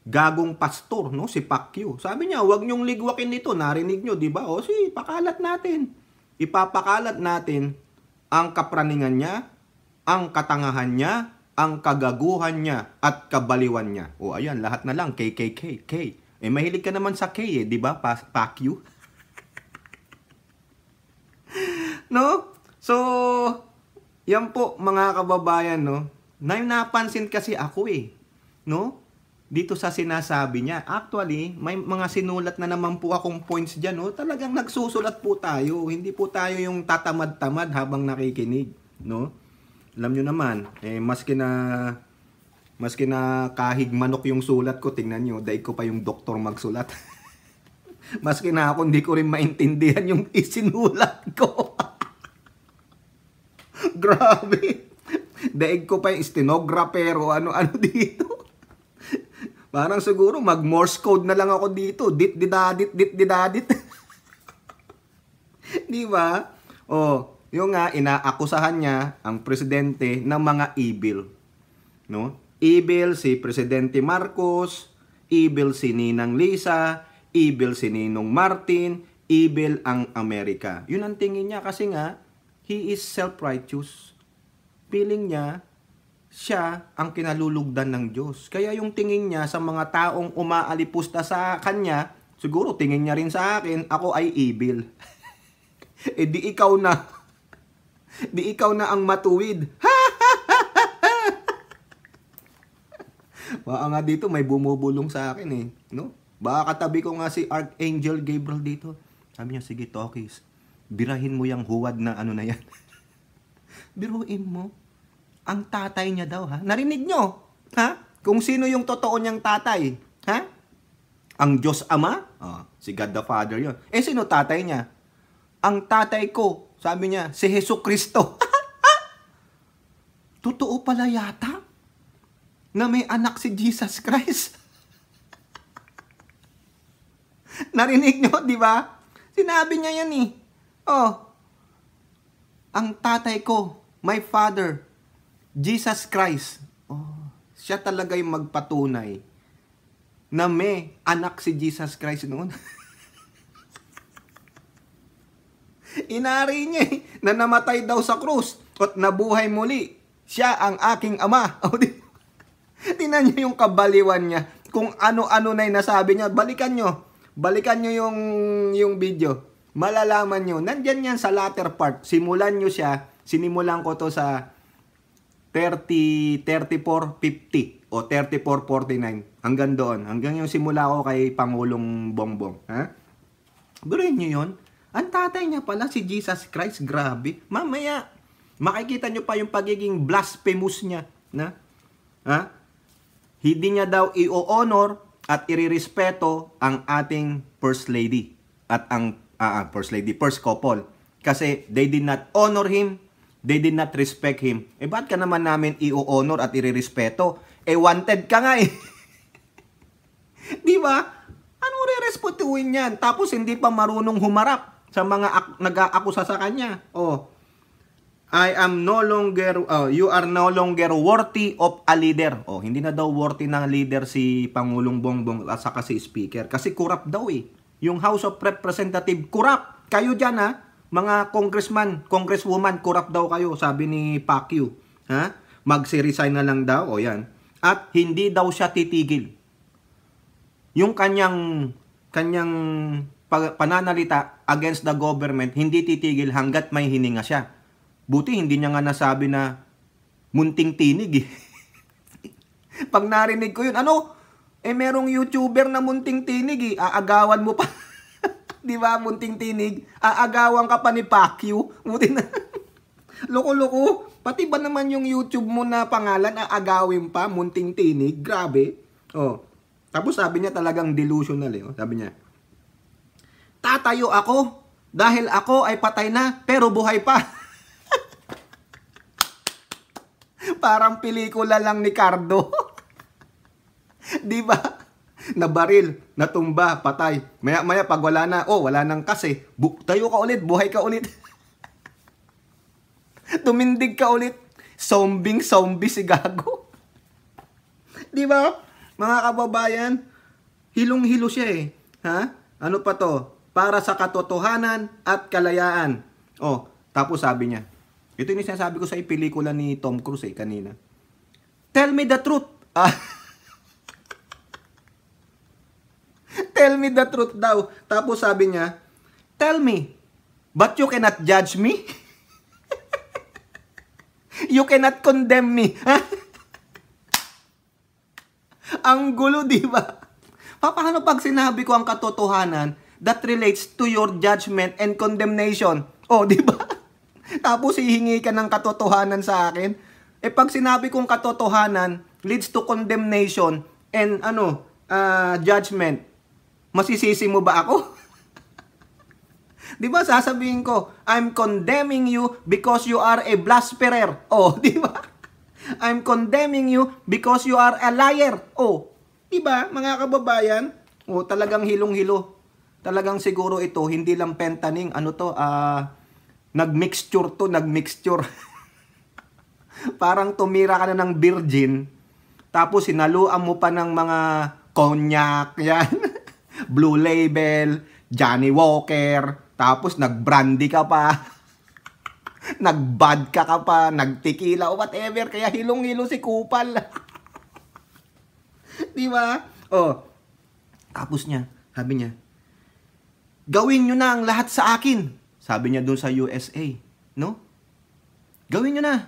gagong pastor, no? Si Pacquiao. Sabi niya, wag nyong ligwakin nito. Narinig nyo, di ba? Pakalat natin. Ipapakalat natin ang kapraningan niya, ang katangahan niya, ang kagaguhan niya, at kabaliwan niya. Ayan, lahat na lang. K. Mahilig ka naman sa K, di ba? Pacquiao. No? So, yan po, mga kababayan, no? Napansin kasi ako no? Dito sa sinasabi niya. Actually, may mga sinulat na naman po akong points dyan, no? Talagang nagsusulat po tayo. Hindi po tayo yung tatamad-tamad habang nakikinig, no? Alam nyo naman, maski na kahig manok yung sulat ko, tingnan nyo, daig ko pa yung doktor magsulat. Maski na ako, hindi ko rin maintindihan yung isinulat ko. Grabe. Daig ko pa yung stenographer o ano-ano dito. Parang siguro mag-Morse code na lang ako dito. Dit-didadit. Di ba? Yung nga, inaakusahan niya ang presidente ng mga evil. No? Evil si Presidente Marcos, evil si Ninang Lisa, evil si Ninong Martin, evil ang Amerika. Yun ang tingin niya kasi nga, he is self-righteous. Feeling niya, siya ang kinalulugdan ng Diyos. Kaya yung tingin niya sa mga taong umaalipusta sa kanya, siguro tingin niya rin sa akin, ako ay evil. Di ikaw na. Di ikaw na ang matuwid. Baka nga dito may bumubulong sa akin no? Baka katabi ko nga si Archangel Gabriel dito. Sabi niya, sige Tokis, birahin mo yung huwad na na yan. Biruin mo. Ang tatay niya daw, ha? Narinig nyo? Ha? Kung sino yung totoo niyang tatay? Ha? Ang Diyos Ama? Si God the Father yun. Sino tatay niya? Ang tatay ko, sabi niya, si Jesu Cristo. Totoo pala yata? na may anak si Jesus Christ. Narinig nyo, di ba? Sinabi niya yan eh. Oh, ang tatay ko, my father, Jesus Christ. Oh, siya talaga yung magpatunay na may anak si Jesus Christ noon. Inari niya eh, na namatay daw sa krus at nabuhay muli. Siya ang aking ama. O, tinan niyo yung kabaliwan niya. Kung ano-ano na yung nasabi niya, balikan nyo yung video. Malalaman nyo. Nandyan yan sa latter part. Simulan nyo siya. Sinimulan ko to sa 34:50 o 34:49. Hanggang doon. Hanggang yung simula ko kay Pangulong Bongbong. Ha? Biruin nyo yun. Ang tatay niya pala si Jesus Christ. Grabe. Mamaya, makikita nyo pa yung pagiging blasphemous niya. Na? Ha? Hindi niya daw i-honor at irirespeto ang ating First Lady. At ang First Couple. Kasi they did not honor him. They did not respect him. Eh, ba't ka naman namin i-honor at irirespeto? Eh, wanted ka nga eh. Di ba? Ano re-respetuin yan? Tapos hindi pa marunong humarap sa mga nag-aakusa sa kanya. Oh, you are no longer worthy of a leader. Oh, hindi na daw worthy ng leader si Pangulong Bongbong at saka si Speaker. Kasi corrupt daw eh. Yung House of Representatives, corrupt. Kayo dyan ha, mga congressman, congresswoman, corrupt daw kayo, sabi ni Pacquiao. Ha? Magsi-resign na lang daw, o yan. At hindi daw siya titigil. Yung kanyang pananalita against the government, hindi titigil hanggat may hininga siya. Buti hindi niya nga nasabi na munting tinig eh. Pag narinig ko yun, merong YouTuber na munting tinig eh, aagawan mo pa. Di ba, munting tinig, aagawan ka pa ni Pacquiao. Buti na. Loko-loko. Pati ba naman yung YouTube mo na pangalan, aagawin pa, munting tinig? Grabe. Oh. Tapos sabi niya talagang delusional eh. Oh. Sabi niya, tatayo ako dahil ako ay patay na pero buhay pa. Parang pelikula lang ni Cardo. Di ba? Nabaril, natumba, patay. Maya-maya pag wala na, wala nang kasi. Tayo ka ulit, buhay ka ulit. Tumindig ka ulit. Zombie si gago. Di ba? Mga kababayan, hilong-hilo siya eh. Ha? Ano pa to? Para sa katotohanan at kalayaan. Oh, tapos sabi niya, ito yung sinasabi ko sa pelikula ni Tom Cruise kanina. Tell me the truth. Tell me the truth daw. Tapos sabi niya, tell me, but you cannot judge me. You cannot condemn me. Ang gulo, di ba? Paano pag sinabi ko ang katotohanan that relates to your judgment and condemnation? Oh, di ba? Tapos hihingi ka ng katotohanan sa akin. Eh pag sinabi kong katotohanan leads to condemnation and judgment, masisisi mo ba ako? Di ba sasabihin ko, I'm condemning you because you are a blasphemer. Oh, di ba? I'm condemning you because you are a liar. Oh, di ba mga kababayan? Oh, talagang hilong-hilo. Talagang siguro ito hindi lang pentaning, nagmixture. Parang tumira ka na ng virgin, tapos sinaluan mo pa ng mga cognac, yan, Blue Label, Johnny Walker, tapos nagbrandy ka pa, nagbadka ka pa, nagtequila o whatever, kaya hilong-hilo si Kupal. Di ba? Oh, tapos sabi niya, gawin nyo na ang lahat sa akin. Sabi niya doon sa USA, no? Gawin nyo na.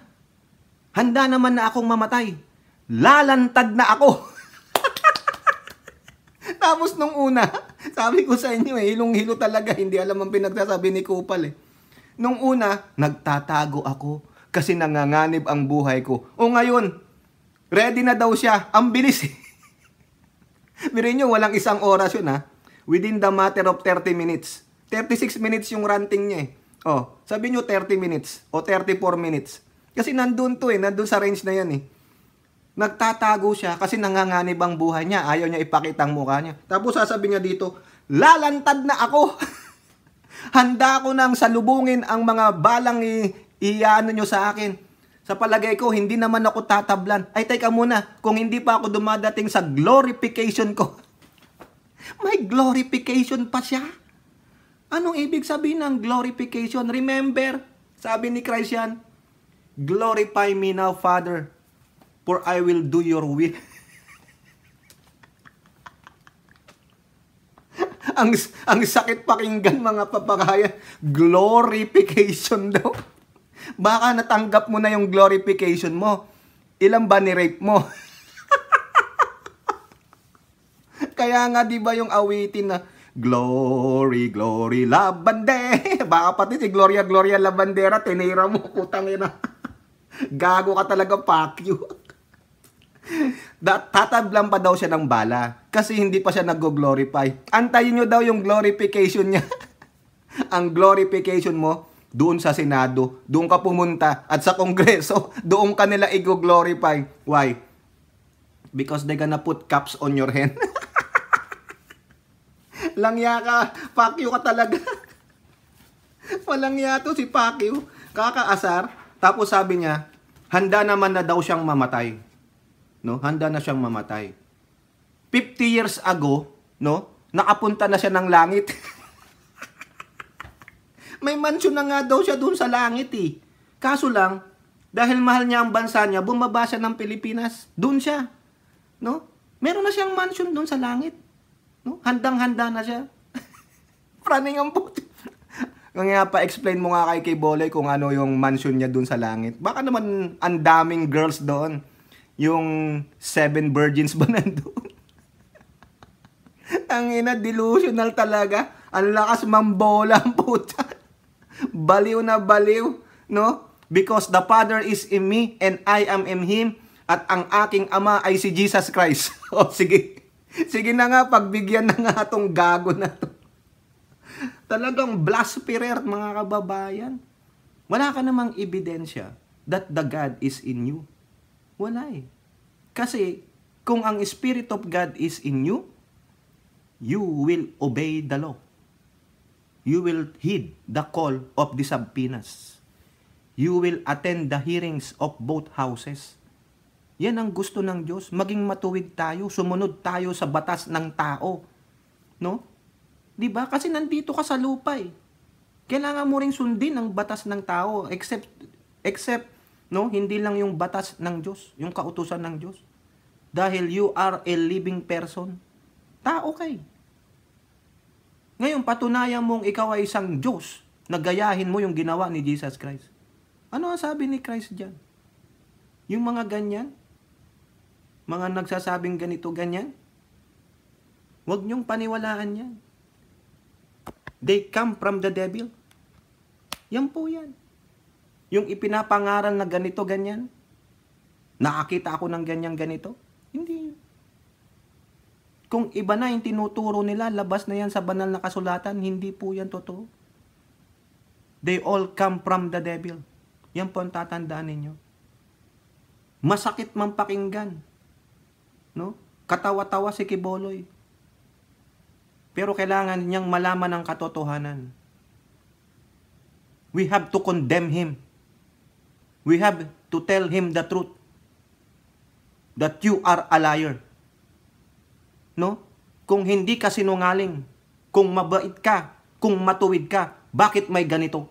Handa naman na akong mamatay. Lalantad na ako. Tapos nung una, sabi ko sa inyo hilong-hilo talaga. Hindi alam ang pinagsasabi ni Kupal eh. Nung una, nagtatago ako kasi nanganganib ang buhay ko. O ngayon, ready na daw siya. Ang bilis eh. Birin nyo, walang isang oras yun ha. Within the matter of 30 minutes. 36 minutes yung ranting niya eh. Oh, sabi nyo 30 minutes o 34 minutes. Kasi nandun to nandun sa range na yan eh. Nagtatago siya kasi nanganganib ang buhay niya. Ayaw niya ipakita ang mukha niya. Tapos sasabi niya dito, lalantad na ako. Handa ko nang salubungin ang mga balang iyaano nyo sa akin. Sa palagay ko, hindi naman ako tatablan. Ay, teka muna, kung hindi pa ako dumadating sa glorification ko. May glorification pa siya. Anong ibig sabihin ng glorification? Remember, sabi ni Christ yan, glorify me now, Father, for I will do your will. ang sakit pakinggan, mga papakayan. Glorification daw. Baka natanggap mo na yung glorification mo. Ilan ba ni-rape mo? Kaya nga, di ba yung awitin na, Glory, glory, labande. Baka pati si Gloria, Gloria Labandera, tinira mo, kutang ina. Gago ka talaga, fuck you. Tatablan pa daw siya ng bala kasi hindi pa siya nag-glorify. Antayin nyo daw yung glorification niya. Ang glorification mo, doon sa Senado, doon ka pumunta, at sa Kongreso, doon ka nila i-glorify. Why? Because they're gonna put caps on your hand. Langya ka, Pacquiao ka talaga. Malangya to si Pacquiao. Kakaasar. Tapos sabi niya, handa naman na daw siyang mamatay. No? Handa na siyang mamatay. 50 years ago, no? Nakapunta na siya ng langit. May mansion na nga daw siya doon sa langit eh. Kaso lang, dahil mahal niya ang bansa niya, bumaba siya ng Pilipinas. Doon siya. No? Meron na siyang mansion doon sa langit. No? Handang-handa na siya. Praning ang puti. Kaya pa-explain mo nga kay Boloy kung ano yung mansion niya doon sa langit. Baka naman ang daming girls doon. Yung 7 virgins ba nandun? Ang ina, delusional talaga. Ang lakas mambola ang puta. Baliw na baliw. No? Because the Father is in me and I am in Him. At ang aking Ama ay si Jesus Christ. O sige. Sige na nga, pagbigyan na nga itong gago na to. Talagang blasphemer, mga kababayan. Wala ka namang ebidensya that the God is in you. Wala eh. Kasi, kung ang Spirit of God is in you, you will obey the law. You will heed the call of the subpoenas. You will attend the hearings of both houses. Yan ang gusto ng Diyos. Maging matuwid tayo, sumunod tayo sa batas ng tao. No? 'Di ba? Kasi nandito ka sa lupa eh. Kailangan mo ring sundin ang batas ng tao except no, hindi lang yung batas ng Diyos, yung kautusan ng Diyos. Dahil you are a living person. Tao kay. Ngayon, patunayan mong ikaw ay isang Diyos na gayahin mo yung ginawa ni Jesus Christ. Ano ang sabi ni Christ diyan? Yung mga ganyan, mga nagsasabing ganito, ganyan, huwag niyong paniwalaan yan. They come from the devil. Yan po yan. Yung ipinapangaral na ganito, ganyan, nakakita ako ng ganyan, ganito, hindi. Kung iba na yung tinuturo nila, labas na yan sa banal na kasulatan, hindi po yan totoo. They all come from the devil. Yan po ang tatandaan ninyo. Masakit man pakinggan. No? Katawa-tawa si Kiboloy. Pero kailangan niyang malaman ang katotohanan. We have to condemn him. We have to tell him the truth. That you are a liar. No? Kung hindi ka sinungaling, kung mabait ka, kung matuwid ka, bakit may ganito?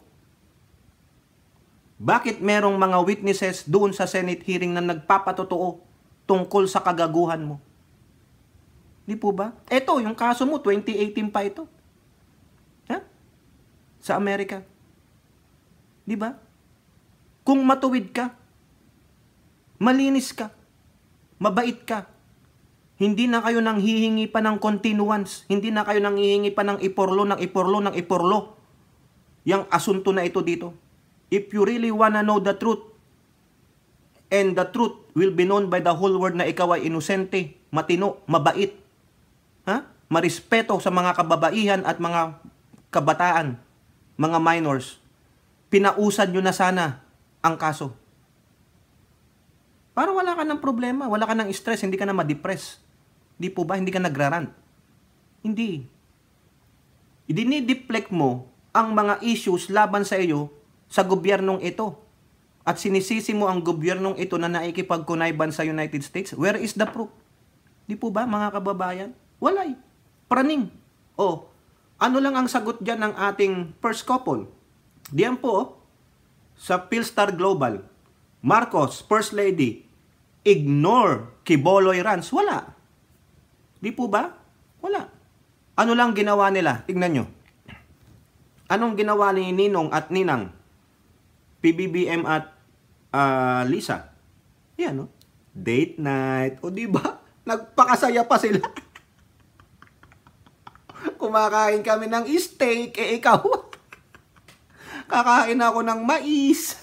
Bakit merong mga witnesses doon sa Senate hearing na nagpapatotoo tungkol sa kagaguhan mo? Di po ba? Ito, yung kaso mo, 2018 pa ito. Ha? Sa Amerika. Di ba? Kung matuwid ka, malinis ka, mabait ka, hindi na kayo nang hihingi pa ng continuance, hindi na kayo nang hihingi pa ng iporlo, yang asunto na ito dito. If you really wanna know the truth, and the truth will be known by the whole world na ikaw ay inosente, matino, mabait, marespeto sa mga kababaihan at mga kabataan, mga minors, pinausad nyo na sana ang kaso. Para wala ka ng problema, wala ka ng stress, hindi ka na ma-depress. Di po ba? Hindi ka nagrarant. Hindi. Idinideflect mo ang mga issues laban sa iyo sa gobyernong ito. At sinisisi mo ang gobyernong ito na naikipagkunayban sa United States. Where is the proof? Di po ba, mga kababayan? Walay. Praning. O, ano lang ang sagot dyan ng ating first couple? Diyan po, sa Philstar Global, Marcos, First Lady, ignore Quiboloy rants. Wala. Di po ba? Wala. Ano lang ginawa nila? Tignan nyo. Anong ginawa ni Ninong at Ninang? PBBM at Lisa. Yan, no? Date night. O, di ba? Nagpakasaya pa sila. Kumakain kami ng steak. Eh, ikaw? Kakain ako ng mais.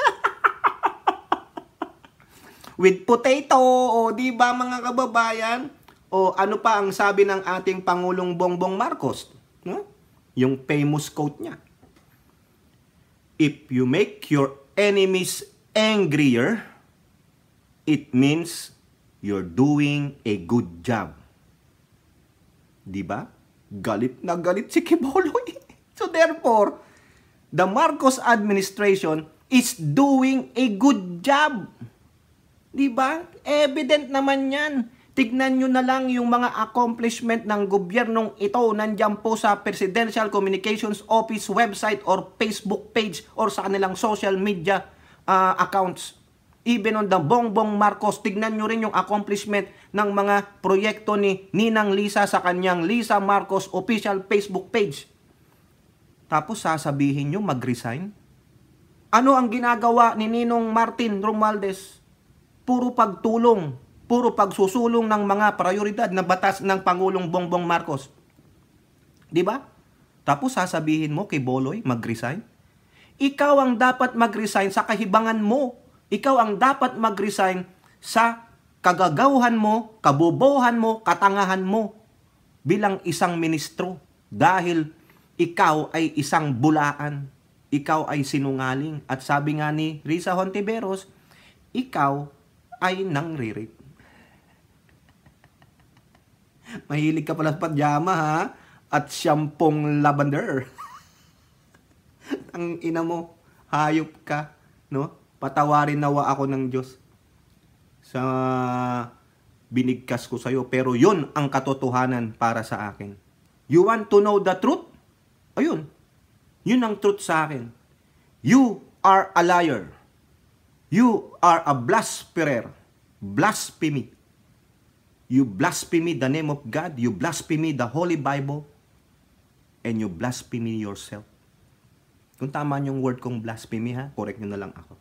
With potato. O, di ba, mga kababayan? O, ano pa ang sabi ng ating Pangulong Bongbong Marcos? No? Yung famous quote niya. If you make your enemies angrier, it means you're doing a good job. Diba? Galit na galit si Quiboloy. So therefore, the Marcos administration is doing a good job. Diba? Evident naman yan. Tignan nyo na lang yung mga accomplishment ng gobyernong ito. Nandyan po sa Presidential Communications Office website or Facebook page or sa kanilang social media accounts. Even on the Bongbong Marcos, tignan nyo rin yung accomplishment ng mga proyekto ni Ninang Lisa sa kanyang Lisa Marcos official Facebook page. Tapos sasabihin nyo mag-resign? Ano ang ginagawa ni Ninong Martin Romualdez? Puro pagtulong, puro pagsusulong ng mga prioridad na batas ng Pangulong Bongbong Marcos. Di ba? Tapos sasabihin mo kay Boloy mag-resign? Ikaw ang dapat mag-resign sa kahibangan mo. Ikaw ang dapat mag-resign sa kagagawhan mo, kabobohan mo, katangahan mo bilang isang ministro. Dahil ikaw ay isang bulaan. Ikaw ay sinungaling. At sabi nga ni Risa Hontiveros, ikaw ay nangre-rape. Mahilig ka pala sa pajama, ha? At syampong lavender. Ang ina mo, hayop ka, no? Patawarin nawa ako ng Diyos sa binigkas ko sa'yo. Pero yun ang katotohanan para sa akin. You want to know the truth? Ayun. Yun ang truth sa akin. You are a liar. You are a blasphemer. Blasphemy. You blaspheme the name of God. You blaspheme the Holy Bible. And you blaspheme yourself. Kung tama yung word kong blasphemy, ha, correct nyo na lang ako.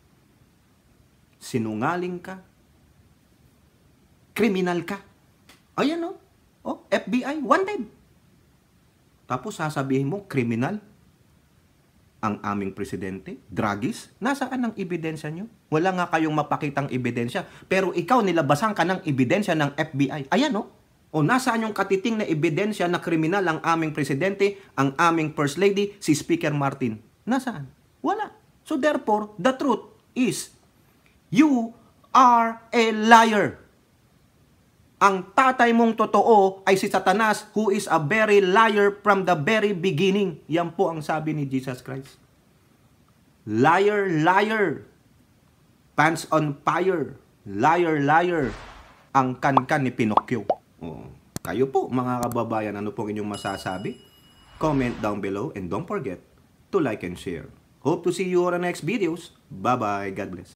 Sinungaling ka. Kriminal ka. Ayan, no? Oh, FBI, wanted. Tapos sasabihin mo, kriminal ang aming presidente, druggies. Nasaan ang ebidensya nyo? Wala nga kayong mapakitang ebidensya. Pero ikaw, nilabasan ka ng ebidensya ng FBI. Ayan, no? O nasaan yung katiting na ebidensya na kriminal ang aming presidente, ang aming first lady, si Speaker Martin? Nasaan? Wala. So therefore, the truth is, you are a liar. Ang tatay mong totoo ay si Satanas, who is a very liar from the very beginning. Yan po ang sabi ni Jesus Christ. Liar, liar. Pants on fire. Liar, liar. Ang kan-kan ni Pinocchio. Oh, kayo po, mga kababayan, ano pong inyong masasabi? Comment down below and don't forget to like and share. Hope to see you on the next videos. Bye-bye. God bless.